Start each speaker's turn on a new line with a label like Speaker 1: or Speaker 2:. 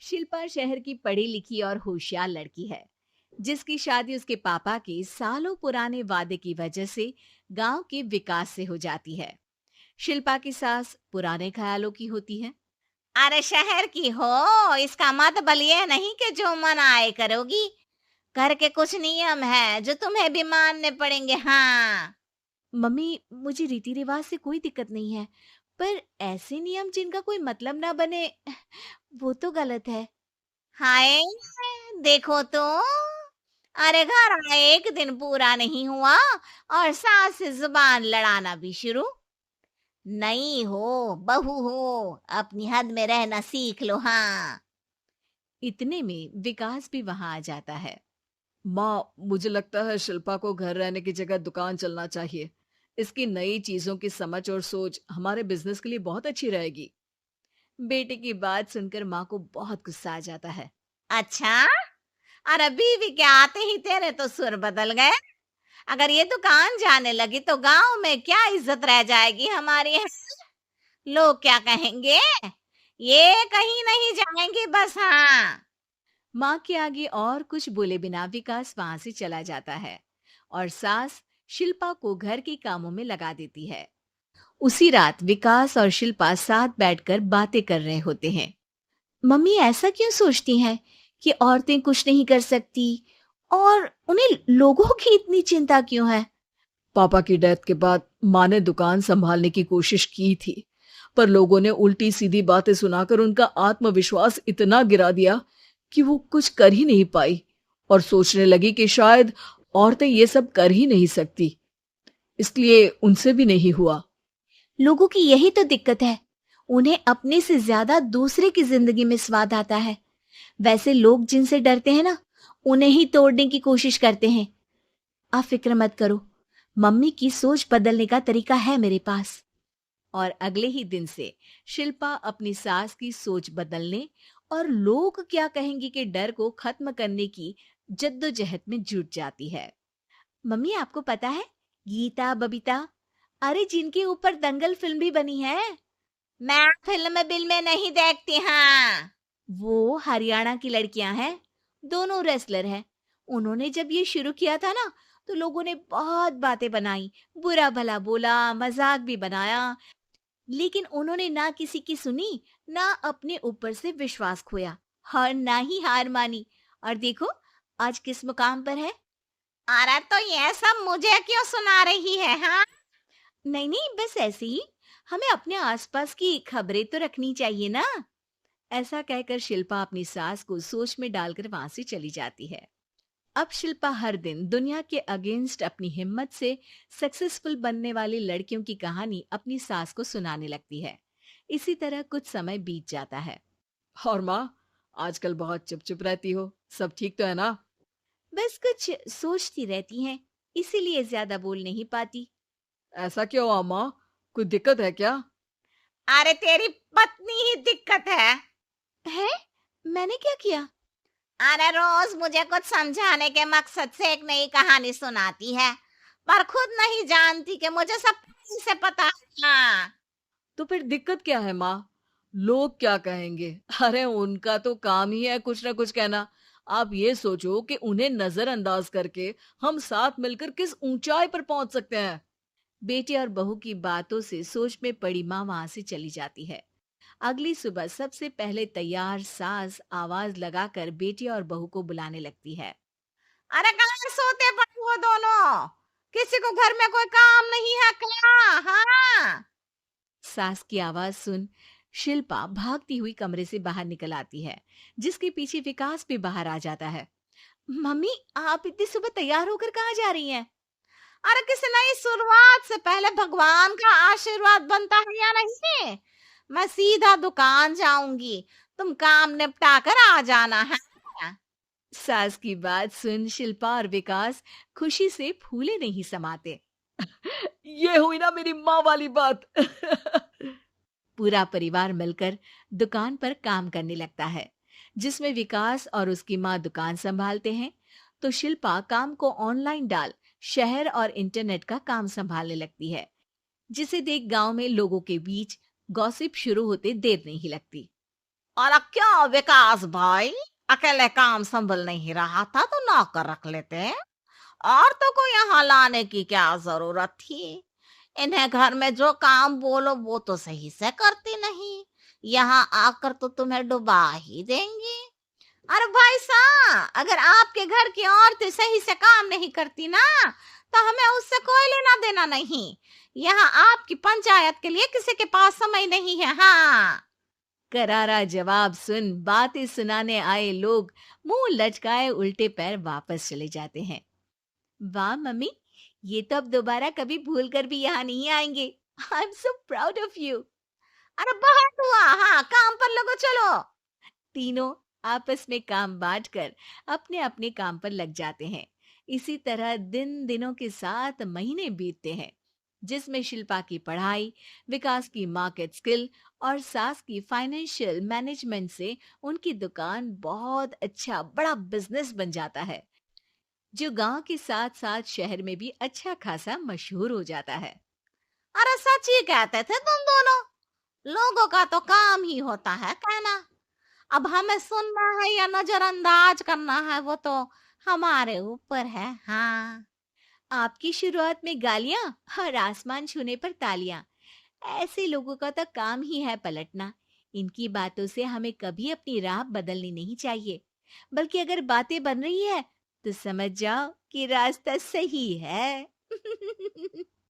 Speaker 1: शिल्पा शहर की पढ़ी लिखी और होशियार लड़की है, जिसकी शादी उसके पापा के सालों पुराने वादे की वजह से गांव के विकास से हो जाती है। शिल्पा की सास पुराने ख्यालों की होती है।
Speaker 2: अरे शहर की हो, इसका मतलब ये नहीं कि जो मन आए करोगी। घर के कुछ नियम है जो तुम्हें भी मानने पड़ेंगे। हाँ।
Speaker 1: मम्मी, मुझे रीति रिवाज से कोई दिक्कत नहीं है, पर ऐसे नियम जिनका कोई मतलब ना बने, वो तो गलत है।
Speaker 2: हाय, देखो तो। अरे घर आए एक दिन पूरा नहीं हुआ और सास से जुबान लड़ाना भी शुरू। नई हो, बहू हो, अपनी हद में रहना सीख लो। हाँ।
Speaker 1: इतने में विकास भी वहां आ जाता है। माँ, मुझे लगता है शिल्पा को घर रहने की जगह दुकान चलना चाहिए। इसकी नई चीजों की समझ और सोच हमारे बिजनेस के लिए बहुत अच्छी रहेगी। बेटे की बात सुनकर माँ को बहुत गुस्सा आ जाता है।
Speaker 2: अच्छा। अरे बीवी के आते ही तेरे तो सुर बदल गए। अगर ये दुकान जाने लगी तो गांव में क्या इज्जत रह जाएगी हमारी। लोग क्या कहेंगे? ये कहीं नहीं जाएंगी बस। हाँ।
Speaker 1: माँ के आगे और कुछ बोले बिना विकास वहां से चला जाता है और सास शिल्पा को घर के कामों में लगा देती है। उसी रात विकास और शिल्पा साथ बैठकर बातें कर रहे होते हैं। मम्मी ऐसा क्यों सोचती हैं कि औरतें कुछ नहीं कर सकती, और उन्हें लोगों की इतनी चिंता क्यों है? पापा की डेथ के बाद माँ ने दुकान संभालने की कोशिश की थी, पर लोगों ने उल्टी सीधी बातें सुनाकर उनका आत्मविश्वास इतना गिरा दिया कि वो कुछ कर ही नहीं पाई और सोचने लगी कि शायद औरतें ये सब कर ही नहीं सकती, इसलिए उनसे भी नहीं हुआ। लोगों की यही तो दिक्कत है, उन्हें अपने से ज्यादा दूसरे की जिंदगी में स्वाद आता है। वैसे लोग जिनसे डरते हैं ना, उन्हें ही तोड़ने की कोशिश करते हैं। आप फिक्र मत करो, मम्मी की सोच बदलने का तरीका है मेरे पास। और अगले ही दिन से शिल्पा अपनी सास की सोच बदलने और लोग क्या कहेंगे के डर को खत्म करने की जद्दोजहद में जुट जाती है। मम्मी, आपको पता है, गीता बबीता, अरे जिनके ऊपर दंगल फिल्म भी बनी है,
Speaker 2: मैं फिल्म बिल में नहीं देखती। हाँ।
Speaker 1: वो हरियाणा की लड़कियां हैं। दोनों रेसलर हैं। उन्होंने जब ये शुरू किया था ना, तो लोगों ने बहुत बातें बनाई, बुरा भला बोला, मजाक भी बनाया, लेकिन उन्होंने ना किसी की सुनी, ना अपने ऊपर से विश्वास खोया और ना ही हार मानी। और देखो, आज किस मुकाम पर है।
Speaker 2: अरे तो ये सब मुझे क्यों सुना रही है? हाँ।
Speaker 1: नहीं नहीं, बस ऐसे ही, हमें अपने आसपास की खबरें तो रखनी चाहिए ना। ऐसा कहकर शिल्पा अपनी सास को सोच में डालकर वहां से चली जाती है। अब शिल्पा हर दिन दुनिया के अगेंस्ट अपनी हिम्मत से सक्सेसफुल बनने वाली लड़कियों की कहानी अपनी सास को सुनाने लगती है। इसी तरह कुछ समय बीत जाता है। और माँ, आजकल बहुत चुप चुप रहती हो, सब ठीक तो है ना? बस कुछ सोचती रहती हैं, इसीलिए ज्यादा बोल नहीं पाती। ऐसा क्यों अम्मा? कोई दिक्कत है क्या?
Speaker 2: अरे तेरी पत्नी ही दिक्कत है।
Speaker 1: है? मैंने क्या किया?
Speaker 2: अरे रोज मुझे कुछ समझाने के मकसद से एक नई कहानी सुनाती है, पर खुद नहीं जानती कि मुझे सब पहले से पता है। हाँ।
Speaker 1: तो फिर दिक्कत क्या है माँ? लोग क्या कहेंगे? अरे उनका तो काम ही है कुछ ना कुछ कहना। आप ये सोचो कि उन्हें नजरअंदाज करके हम साथ मिलकर किस ऊंचाई पर पहुंच सकते हैं। बेटे और बहू की बातों से सोच में पड़ी माँ वहां से चली जाती है। अगली सुबह सबसे पहले तैयार सास आवाज लगाकर बेटी और बहू को बुलाने लगती है।
Speaker 2: अरे कहाँ सोते पड़े हो दोनों? किसी को घर में कोई काम नहीं है क्या? हाँ।
Speaker 1: सास की आवाज सुन शिल्पा भागती हुई कमरे से बाहर निकल आती है, जिसके पीछे विकास भी बाहर आ जाता है। मम्मी, आप इतनी सुबह तैयार होकर कहाँ जा रही हैं?
Speaker 2: अरे किसी नई शुरुआत से पहले भगवान का आशीर्वाद बनता है या नहीं? मैं सीधा दुकान जाऊंगी, तुम काम निपटा कर आ जाना है।
Speaker 1: सास की बात सुन शिल्पा और विकास खुशी से फूले नहीं समाते। ये हुई ना मेरी माँ वाली बात। पूरा परिवार मिलकर दुकान पर काम करने लगता है, जिसमें विकास और उसकी माँ दुकान संभालते हैं, तो शिल्पा काम को ऑनलाइन डाल शहर और इंटरनेट का काम संभालने लगती है, जिसे देख गांव में लोगों के बीच गॉसिप शुरू होते देर नहीं लगती।
Speaker 2: और क्या विकास भाई, अकेले काम संभल नहीं रहा था तो नौकर रख लेते। औरतों को यहाँ लाने की क्या जरूरत थी? इन्हें घर में जो काम बोलो वो तो सही से करती नहीं, यहाँ आकर तो तुम्हें डुबा ही देंगी। अरे भाई साहब, अगर आपके घर की औरतें सही से काम नहीं करती ना, तो हमें उससे कोई लेना देना नहीं। यहाँ आपकी पंचायत के लिए किसी के पास समय नहीं है। हाँ।
Speaker 1: करारा जवाब सुन बातें सुनाने आए लोग मुंह लटकाए उल्टे पैर वापस चले जाते हैं। वाह मम्मी, ये तो अब दोबारा कभी भूल कर भी यहाँ नहीं आएंगे। I am so proud of you.
Speaker 2: अरे बहुत हुआ, हाँ काम पर लगो चलो।
Speaker 1: तीनों आपस में काम बांटकर अपने अपने काम पर लग जाते हैं। इसी तरह दिन दिनों के साथ महीने बीतते हैं, जिसमें शिल्पा की पढ़ाई, विकास की मार्केट स्किल और सास की फाइनेंशियल मैनेजमेंट से उनकी दुकान बहुत अच्छा बड़ा बिजनेस बन जाता है, जो गांव के साथ साथ शहर में भी अच्छा खासा मशहूर हो जाता है।
Speaker 2: अरे सच ही कहते थे तुम दोनों, लोगों का तो काम ही होता है कहना। अब हमें सुनना है या नजरअंदाज करना है वो तो हमारे ऊपर है। हाँ।
Speaker 1: आपकी शुरुआत में गालियां और आसमान छूने पर तालियां, ऐसे लोगों का तो काम ही है पलटना। इनकी बातों से हमें कभी अपनी राह बदलनी नहीं चाहिए, बल्कि अगर बातें बन रही है तो समझ जाओ कि रास्ता सही है।